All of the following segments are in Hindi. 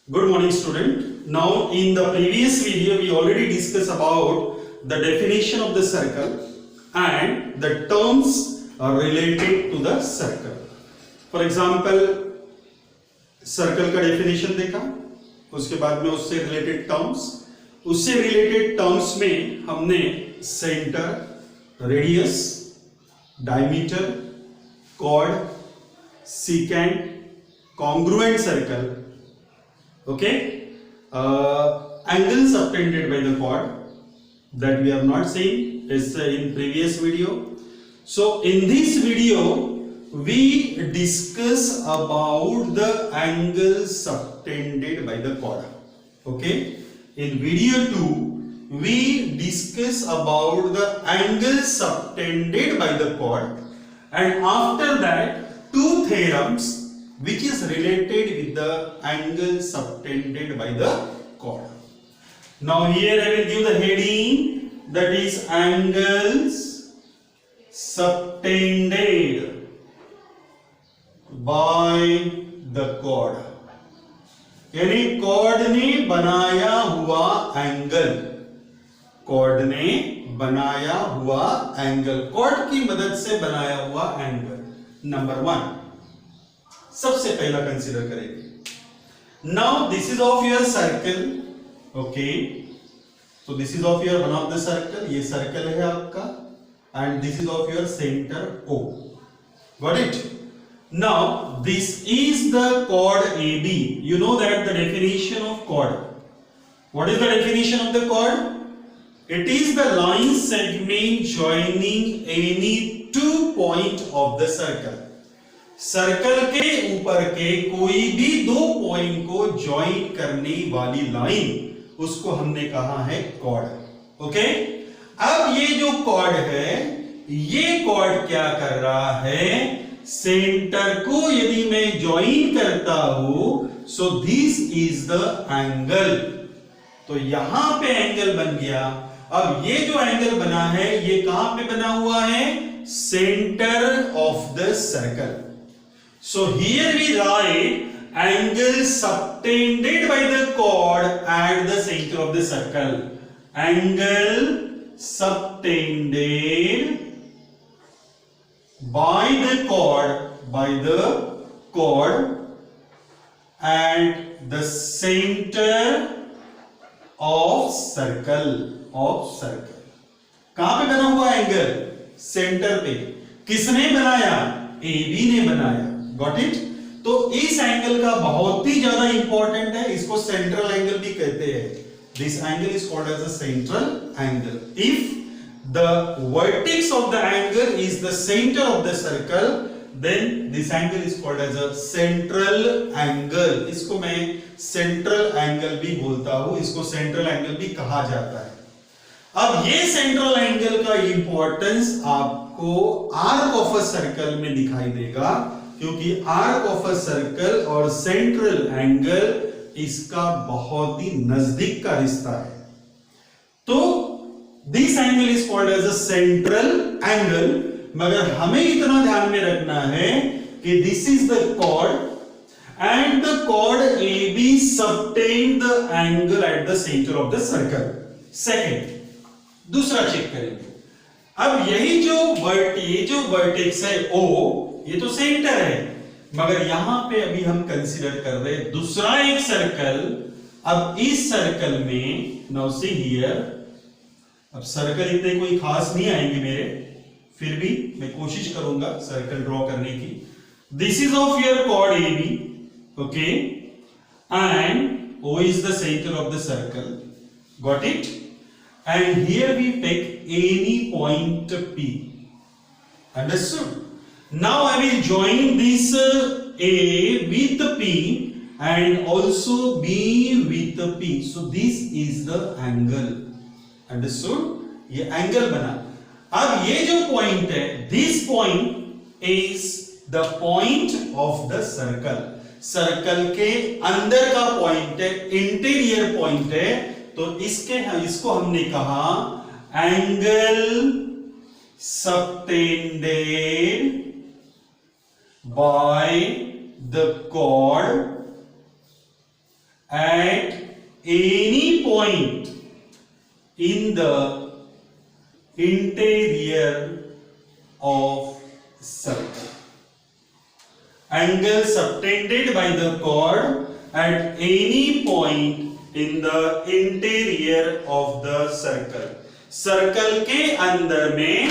Good morning, student. Now, in the previous video, we already discussed about the definition of the circle and the terms related to the circle. For example, circle का डेफिनेशन देखा, उसके बाद में उससे रिलेटेड टर्म्स में हमने centre, radius, diameter, chord, secant, congruent circle, okay, angles subtended by the chord that we have not seen is in previous video. So in this video we discuss about the angles subtended by the chord. Okay, in video 2 we discuss about the angles subtended by the chord, and after that two theorems which is related with the angle subtended by the chord. Now here I will give the heading, that is angles subtended by the chord. यानी chord ने बनाया हुआ एंगल, chord ने बनाया हुआ एंगल, chord की मदद से बनाया हुआ एंगल. नंबर 1 सबसे पहला कंसीडर करेंगे. Now this is of your circle. Okay, तो this is of your one of the circle, ये सर्कल है आपका, and this is of your centre O. Got it? Now this is the chord AB. You know that the definition of chord. What is the definition of the chord? It is the line segment joining any two point of the circle. Circle के ऊपर के कोई भी दो पॉइंट को ज्वाइन करने वाली लाइन, उसको हमने कहा है कॉर्ड. ओके, अब ये जो कॉर्ड है, ये कॉर्ड क्या कर रहा है, सेंटर को यदि मैं ज्वाइन करता हूं, so this is the angle. तो यहां पे एंगल बन गया. अब ये जो एंगल बना है, ये कहां पे बना हुआ है, centre of the circle. So here we write angle subtended by the chord at the center of the circle. Angle subtended by the chord at the center of circle. कहां पे बना हुआ एंगल, सेंटर पे. किसने बनाया, AB ने बनाया. Got it? तो इस एंगल का बहुत ही ज्यादा इंपॉर्टेंट है, इसको सेंट्रल एंगल भी कहते हैं. This angle is called as a central angle. If the vertex of the angle is the centre of the circle, then this angle is called as a central angle. इसको मैं सेंट्रल एंगल भी बोलता हूं, इसको सेंट्रल एंगल भी कहा जाता है. अब ये सेंट्रल एंगल का इंपॉर्टेंस आपको आर्क ऑफ अ सर्कल में दिखाई देगा, क्योंकि आर्क ऑफ अ सर्कल और सेंट्रल एंगल इसका बहुत ही नजदीक का रिश्ता है. तो this angle is called as a central angle. मगर हमें इतना ध्यान में रखना है कि this is the chord and the chord AB subtend the angle at the center of the circle. Second, दूसरा चेक करेंगे. अब यही जो वर्टेक्स है O, ये तो सेंटर है, मगर यहां पे अभी हम कंसीडर कर रहे हैं दूसरा एक सर्कल. अब इस सर्कल में, नाउ सी हियर, अब सर्कल इतने कोई खास नहीं आएंगे मेरे, फिर भी मैं कोशिश करूंगा सर्कल ड्रॉ करने की. This is of your chord AB. Okay, and O is the centre of the circle. Got it? And here we take any point P. Understood? Now I will join this A with P and also B with P. So this is the angle. Understood? ये एंगल बना. अब ये जो पॉइंट है, this point is the point of the circle. Circle के अंदर का पॉइंट है, इंटीरियर पॉइंट है. तो इसको हमने कहा angle subtended by the chord at any point in the interior of circle. Angle subtended by the chord at any point in the interior of the circle. Circle के अंदर में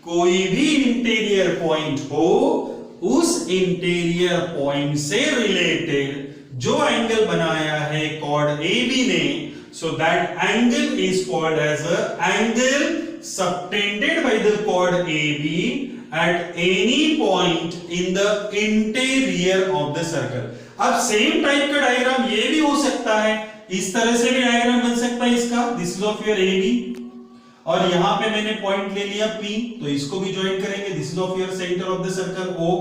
कोई भी इंटीरियर पॉइंट हो, उस इंटीरियर पॉइंट से रिलेटेड जो एंगल बनाया है कॉर्ड AB ने, so that angle is called as a angle subtended by the chord AB at any point in the interior of the circle. अब सेम टाइप का डायग्राम ये भी हो सकता है, इस तरह से भी डायग्राम बन सकता है इसका, this is of your AB, और यहां पे मैंने पॉइंट ले लिया P, तो इसको भी ज्वाइन करेंगे, this is of your centre of the circle O।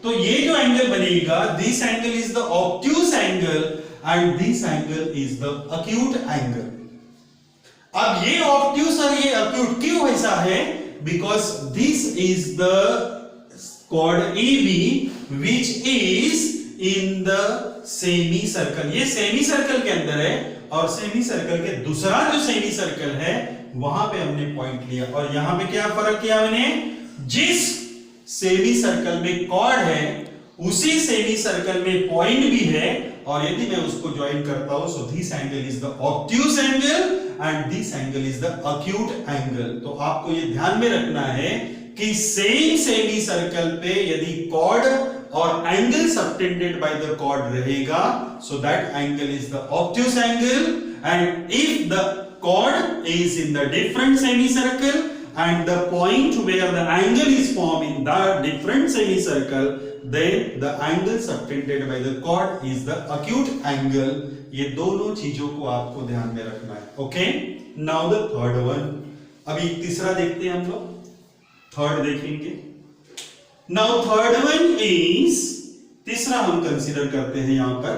तो ये जो एंगल बनेगा, this angle is the obtuse angle and this angle is the acute angle. अब ये ऑब्ट्यूस और ये अक्यूट क्यों ऐसा है? Because this is the chord AB which is in the semi circle. ये सेमी सर्कल के अंदर है, और सेमी सर्कल के दूसरा जो सेमी सर्कल है वहां पे हमने पॉइंट लिया, और यहां पे क्या फर्क किया मैंने, जिस सेमी सर्कल में कॉर्ड है उसी सेमी सर्कल में पॉइंट भी है, और यदि मैं उसको ज्वाइन करता हूं, so this angle is the obtuse angle and this angle is the acute angle. तो आपको ये ध्यान में रखना है कि सेम सेमी सर्कल पे यदि कॉर्ड और angle subtended by the chord रहेगा, so that angle is the obtuse angle, and if the chord is in the different semicircle and the point where the angle is formed in the different semicircle, then the angle subtended by the chord is the acute angle। ये दोनों चीजों को आपको ध्यान में रखना है। Okay, now the third one. अभी तीसरा देखते हैं हम लोग, थर्ड देखेंगे। नाउ थर्ड वन इज, तीसरा हम कंसीडर करते हैं यहां पर।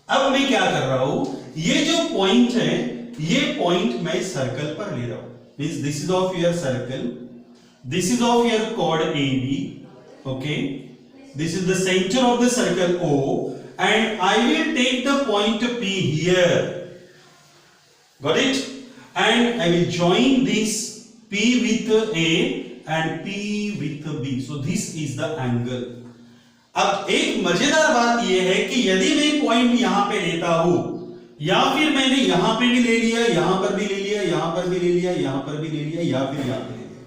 अब मैं क्या कर रहा हूं, ये जो पॉइंट है, ये पॉइंट मैं सर्कल पर ले रहा हूं, means this is of your circle, this is of your chord AB, okay, this is the centre of the circle O, and I will take the point P here, got it, and I will join this P with A and P with B, so this is the angle। अब एक मजेदार बात यह है कि यदि मैं पॉइंट यहां पे लेता हूं, या फिर मैंने यहां पे भी ले लिया, यहां पर भी ले लिया, यहां पर भी ले लिया, यहां पर भी ले लिया, या फिर यहां पे ले लिया,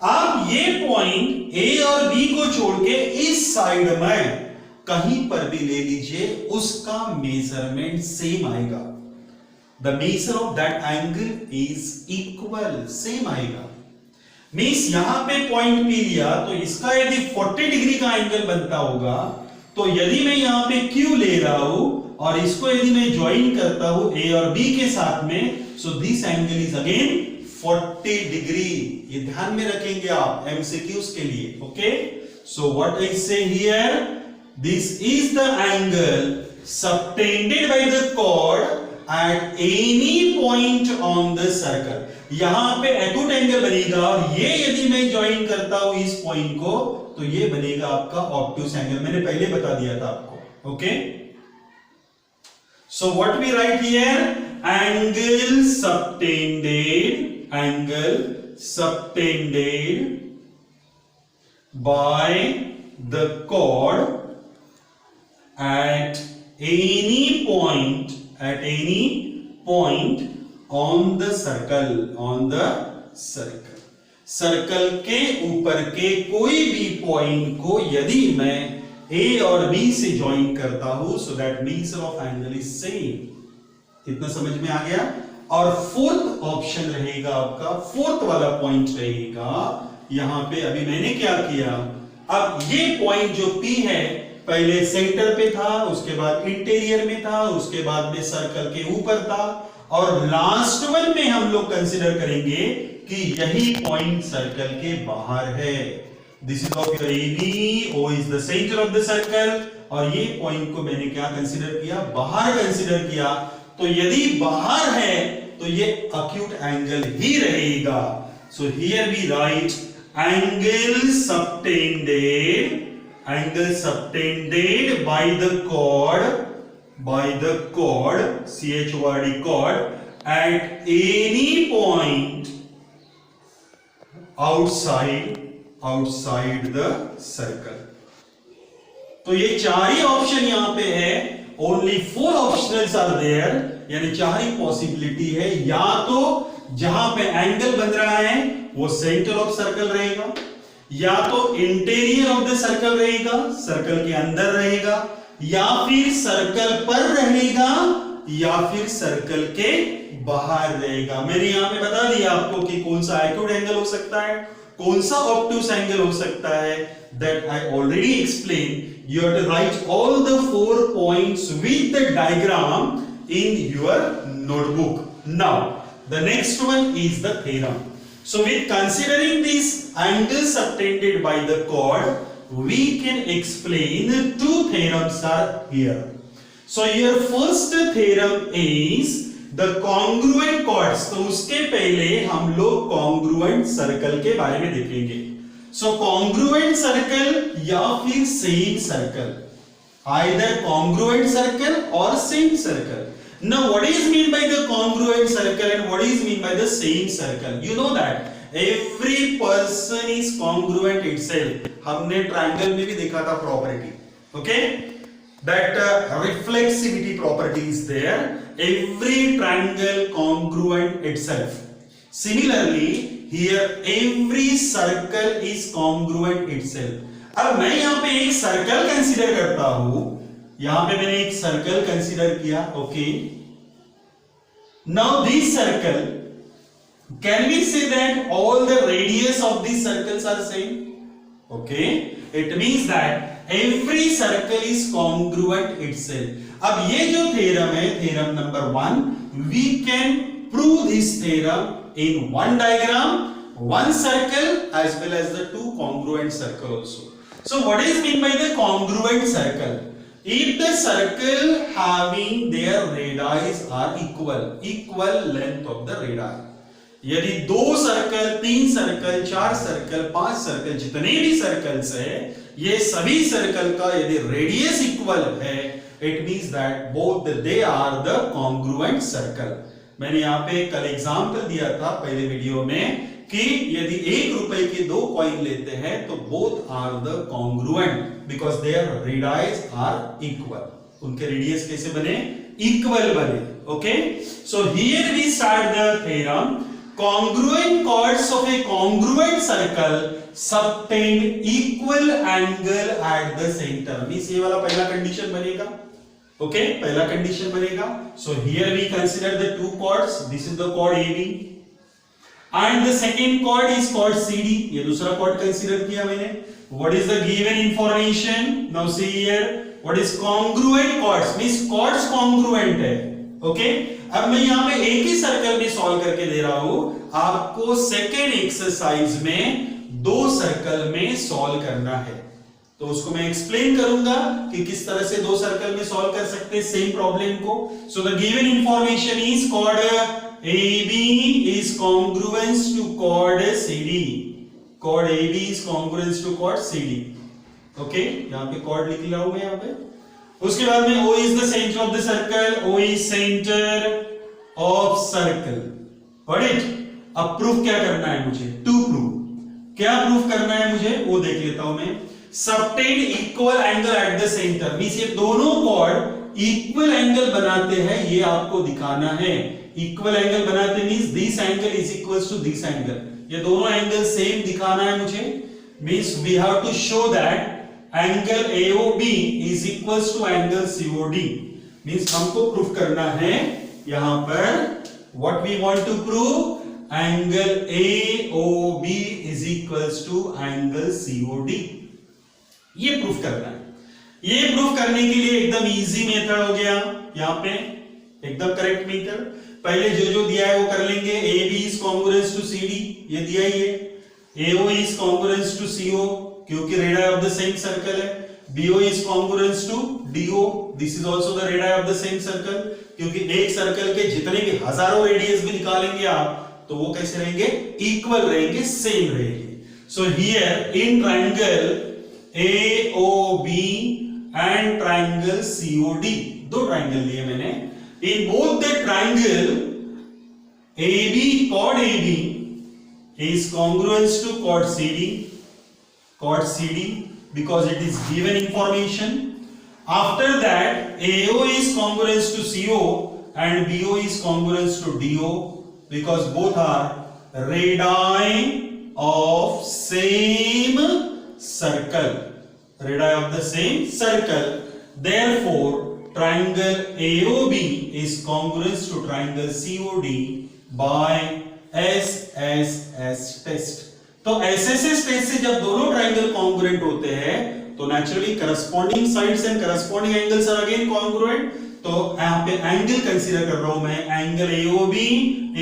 आप ये पॉइंट A और B को छोड़ के इस साइड में कहीं पर भी ले लीजिए, उसका मेजरमेंट सेम आएगा। The measure of that angle is equal, same आएगा। मींस यहां पे पॉइंट P लिया, तो इसका यदि 40 डिग्री का एंगल बनता होगा, तो यदि मैं यहां पे Q ले रहा हूं और इसको यदि मैं ज्वाइन करता हूं A और B के साथ में, so this angle is again 40 degree. ये ध्यान में रखेंगे आप एमसीक्यूज के लिए। Okay, so what I say here, this is the angle subtended by the chord at any point on the circle. यहां पे एक्यूट एंगल बनेगा, और ये यदि मैं ज्वाइन करता हूं इस पॉइंट को, तो ये बनेगा आपका ऑब्ट्यूस एंगल। मैंने पहले बता दिया था आपको। Okay, so what we write here, angle subtended by the chord at any point on the circle, circle के ऊपर के कोई भी पॉइंट को यदि मैं A और B से ज्वाइन करता हूं, so that measure of angle is same. इतना समझ में आ गया। और फोर्थ ऑप्शन रहेगा आपका, फोर्थ वाला पॉइंट रहेगा यहां पे। अभी मैंने क्या किया, अब ये पॉइंट जो P है, पहले सेंटर पे था, उसके बाद इंटीरियर में था, उसके बाद में सर्कल के ऊपर था, और लास्ट वन में हम लोग कंसीडर करेंगे कि यही पॉइंट सर्कल के बाहर है। This is of your AB, O is the centre of the circle, और ये पॉइंट को मैंने क्या कंसीडर किया, बाहर कंसीडर किया। तो यदि बाहर है तो ये अक्यूट एंगल ही रहेगा। So here we write angle subtended by the chord by the chord, chord chord at any point outside the circle. तो ये चार ही ऑप्शन यहां पे है, ओनली 4 ऑप्शनल्स आर देयर, यानी चार ही पॉसिबिलिटी है। या तो जहां पे एंगल बन रहा है वो सेंटर ऑफ सर्कल रहेगा, या तो इंटीरियर ऑफ द सर्कल रहेगा, सर्कल के अंदर रहेगा, या फिर सर्कल पर रहेगा, या फिर सर्कल के बाहर रहेगा। मैंने यहां पे बता दिया आपको कि कौन सा एक्यूट एंगल हो सकता है, कौन सा ऑब्टूस एंगल हो सकता है। That I already explained. You have to write all the 4 points with the diagram in your notebook. Now, the next one is the theorem. So, with considering these angles subtended by the chord, we can explain 2 theorems are here. So, your first theorem is the congruent chords. तो उसके पहले हम लोग congruent circle के बारे में देखेंगे। So congruent circle या फिर same circle, either congruent circle or same circle. Now what is mean by the congruent circle and what is mean by the same circle? You know that every person is congruent itself. हमने triangle में भी देखा था property, okay? That reflexivity property is there. Every triangle congruent itself. Similarly, here every circle is congruent itself. अब मैं यहां पे एक सर्कल कंसीडर करता हूं, यहां पे मैंने एक सर्कल कंसीडर किया, okay. Now this circle, can we say that all the radius of this circles are same? Okay, it means that every circle is congruent itself. अब ये जो थ्योरम है, theorem number 1, we can prove this theorem in one diagram, one circle as well as the 2 congruent circle also. So what is mean by the congruent circle? If the circle having their radii are equal length of the radii. यदि 2 सर्कल, 3 सर्कल, 4 सर्कल, 5 सर्कल, जितने भी सर्कल्स है, ये सभी सर्कल का यदि रेडियस इक्वल है, it means that both they are the congruent circle. मैंने यहाँ पे कल एग्जाम्पल दिया था पहले वीडियो में कि यदि 1 रुपए के 2 कॉइन लेते हैं तो both are the congruent because their radius are equal. उनके रेडियस कैसे बने? इक्वल बने, okay. So here we start the theorem, congruent chords of a congruent circle subtend equal angle at the center. मींस ये वाला पहला कंडीशन बनेगा, ओके, पहला कंडीशन बनेगा। So here we consider the 2 chords. This is the chord AB and the second chord is chord CD. ये दूसरा chord कंसीडर किया मैंने। What is the given information? Now see here, what is congruent chords? Means chords congruent है, ओके। अब मैं यहां पे एक ही सर्कल में सॉल्व करके दे रहा हूं, आपको सेकंड एक्सरसाइज में 2 सर्कल में सॉल्व करना है। तो उसको मैं एक्सप्लेन करूंगा कि किस तरह से 2 सर्कल में सॉल्व कर सकते हैं सेम प्रॉब्लम को। So the given information is chord AB is congruent to chord CD. Chord AB is congruent to chord CD. Okay, यहां पे chord लिख रहा हूं मैं यहां पे। उसके बाद में O is the center of the circle. O is center of circle. Got it? अब प्रूफ क्या करना है मुझे? To proof. क्या प्रूफ करना है मुझे वो देख लेता हूं मैं। Subtend equal angle at the centre, means ये दोनों कॉर्ड इक्वल एंगल बनाते हैं, ये आपको दिखाना है। इक्वल एंगल बनाते means this angle is equals to this angle, ये दोनों एंगल सेम दिखाना है मुझे। Means we have to show that angle AOB is equals to angle COD। Means हमको प्रूफ करना है यहां पर what we want to prove, angle AOB is equals to angle COD। ये प्रूफ करना है। ये प्रूफ करने के लिए एकदम इजी मेथड हो गया, यहां पे एकदम करेक्ट मेथड। पहले जो दिया है वो कर लेंगे। AB is congruent to CD, ये दिया ही है। AO is congruent to CO क्योंकि radius of the same circle है। BO is congruent to DO, this is also the radius of the same circle, क्योंकि एक सर्कल के जितने भी हजारों रेडियस भी निकालेंगे आप तो वो कैसे रहेंगे? इक्वल रहेंगे, सेम रहेंगे। So here in triangle AOB and triangle COD, दो ट्राइंगल लिए मैंने, in both the triangle AB, chord AB is congruent to chord CD because it is given information. After that AO is congruent to CO and BO is congruent to DO because both are radii of same circle, radii of the same circle. Therefore triangle AOB is congruent to triangle COD by SSS test. तो SSS टेस्ट से जब दोनों ट्राइंगल कॉन्ग्रुएंट होते हैं तो naturally corresponding sides and corresponding angles are again congruent. तो यहाँ पे एंगल कंसीडर कर रहा हूं मैं, angle AOB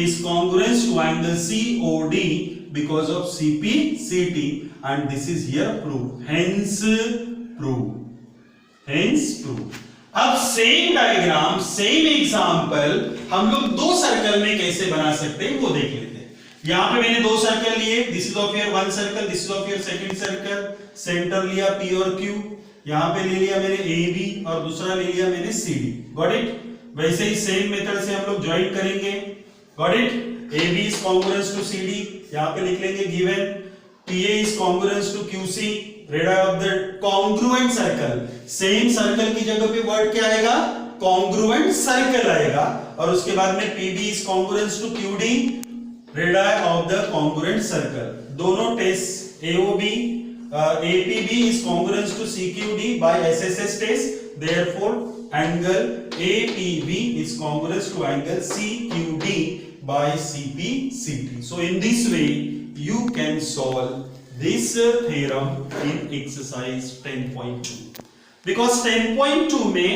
is congruent to angle COD because of CPCT and this is here proved. Hence proved. अब सेम डायग्राम सेम एग्जांपल हम लोग दो सर्कल में कैसे बना सकते हैं वो देख लेते हैं. यहां पे मैंने दो सर्कल लिए, this is of your one circle, this is of your second circle. Centre लिया P और Q, यहां पे ले लिया मैंने AB और दूसरा ले लिया मैंने CD. Got it. वैसे ही सेम मेथड से हम लोग ज्वाइन करेंगे. Got it. AB is congruent to CD, यहां पे लिख लेंगे given. PA is congruent to QC, radii of the congruent circle. Same circle की जगह पे वर्ड क्या आएगा? congruent circle आएगा. और उसके बाद में PB is congruent to QD, radii of the congruent circle. दोनों test AOB APB is congruent to CQD by SSS test. Therefore angle APB is congruent to angle CQD by CPCT. So in this way you can solve this theorem in exercise 10.2. Because 10.2 में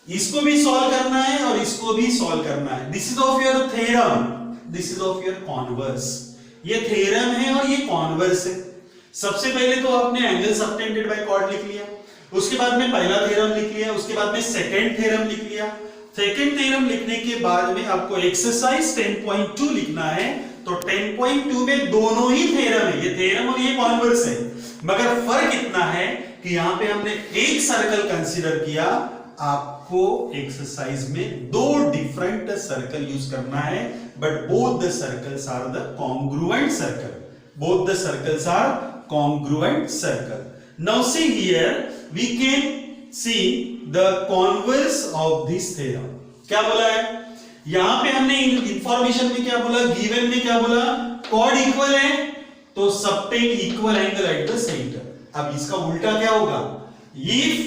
इसको भी सॉल्व करना है और इसको भी सॉल्व करना है. This is of your theorem, this is of your converse. ये थ्योरम है और ये कॉन्वर्स है. सबसे पहले तो आपने एंगल सबटेंडेड बाय कॉर्ड लिख लिया, उसके बाद में पहला थ्योरम लिख लिया, उसके बाद में सेकंड थ्योरम लिख लिया. सेकंड थ्योरम लिखने के बाद में आपको एक्सरसाइज 10.2 लिखना है. तो 10.2 में दोनों ही थ्योरम है, ये थ्योरम और ये कॉन्वर्स है. मगर फर्क इतना है कि यहां पे हमने एक सर्कल कंसीडर किया, आपको एक्सरसाइज में दो डिफरेंट सर्कल यूज करना है. But both the circles are the congruent circle. Both the circles are congruent circle. Now see here we can see the converse of this theorem. क्या बोला है यहां पे हमने इंफॉर्मेशन में क्या बोला, गिवन में क्या बोला, कॉर्ड इक्वल है तो subtend equal angle at the centre. अब इसका उल्टा क्या होगा, if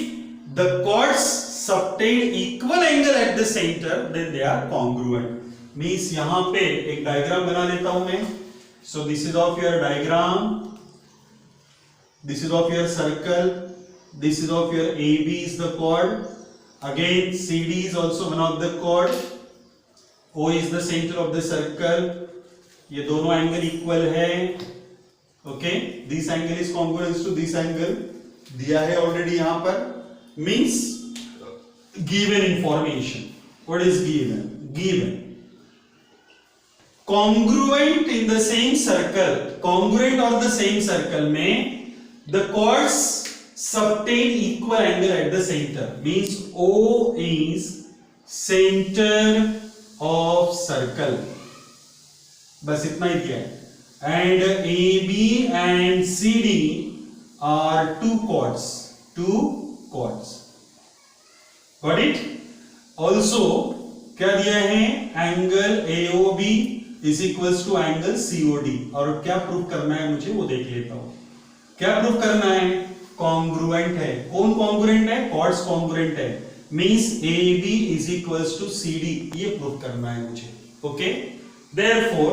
the chords subtend equal angle at the center then they are congruent. means यहां पे एक डायग्राम बना लेता हूं मैं. so this is of your diagram, this is of your circle, this is of your AB is the chord, again CD is also one of the chord, O is the center of the circle. ये दोनों एंगल इक्वल है. Okay, this angle is congruent to this angle, दिया है ऑलरेडी यहां पर. Means given information. What is given congruent in the same circle, congruent or the same circle में the chords subtend equal angle at the center. means O is center of circle. बस इतना ही दिया है. and AB and CD are two chords. got it. also क्या दिया है, angle AOB is equals to angle COD. और क्या प्रूफ करना है मुझे वो देख लेता हूं. क्या प्रूफ करना है, कॉन्ग्रुएंट है. कौन कॉन्ग्रुएंट है, कॉर्ड्स कॉन्ग्रुएंट है. Means AB is equals to CD, ये प्रूफ करना है मुझे. Okay, therefore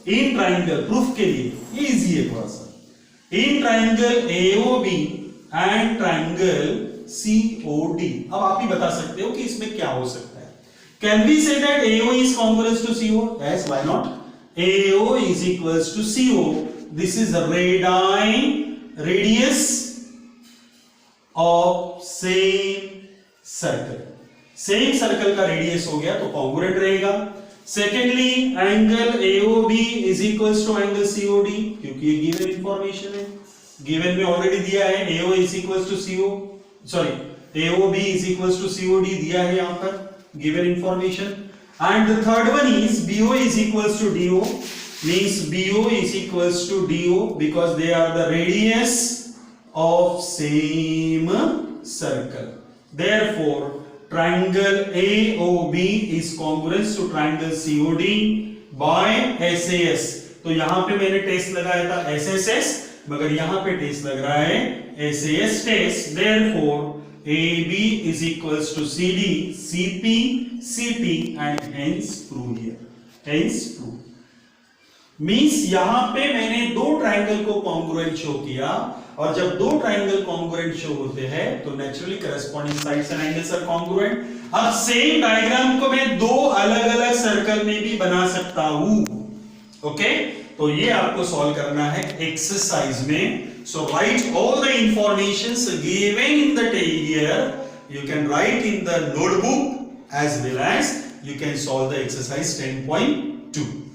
in triangle, proof के लिए इजी है थोड़ा सा, in triangle AOB and triangle COD. अब आप ही बता सकते हो कि इसमें क्या हो सकता है. Can we say that AO is congruent to CO? yes, why not. AO is equals to CO. this is the radius of same circle. Same circle का रेडियस हो गया तो कॉन्ग्रुएंट रहेगा. Secondly angle AOB is equals to angle COD, क्योंकि ये गिवन इंफॉर्मेशन है. गिवन में ऑलरेडी दिया है AO is equals to CO, sorry AOB is equals to COD दिया है यहाँ पर, given information. And the third one is BO is equals to DO, means BO is equals to DO because they are the radius of same circle. Therefore, triangle AOB is congruent to triangle COD by SAS. तो यहां पे मैंने टेस्ट लगाया था SSS, मगर यहां पे टेस्ट लग रहा है SAS test. Therefore, AB is equals to CD, CP, CT and hence prove here. Hence prove. Means यहां पे मैंने दो ट्राइंगल को कॉन्ग्रुएंट शो किया, और जब दो ट्राइंगल कॉन्ग्रुएंट शो होते हैं तो naturally corresponding sides and angles are congruent. अब सेम डायग्राम को मैं दो अलग अलग सर्कल में भी बना सकता हूं. ओके, तो ये आपको सॉल्व करना है एक्सरसाइज में. So write all the informations given in the here. You can write in the notebook as well as you can solve the exercise 10.2.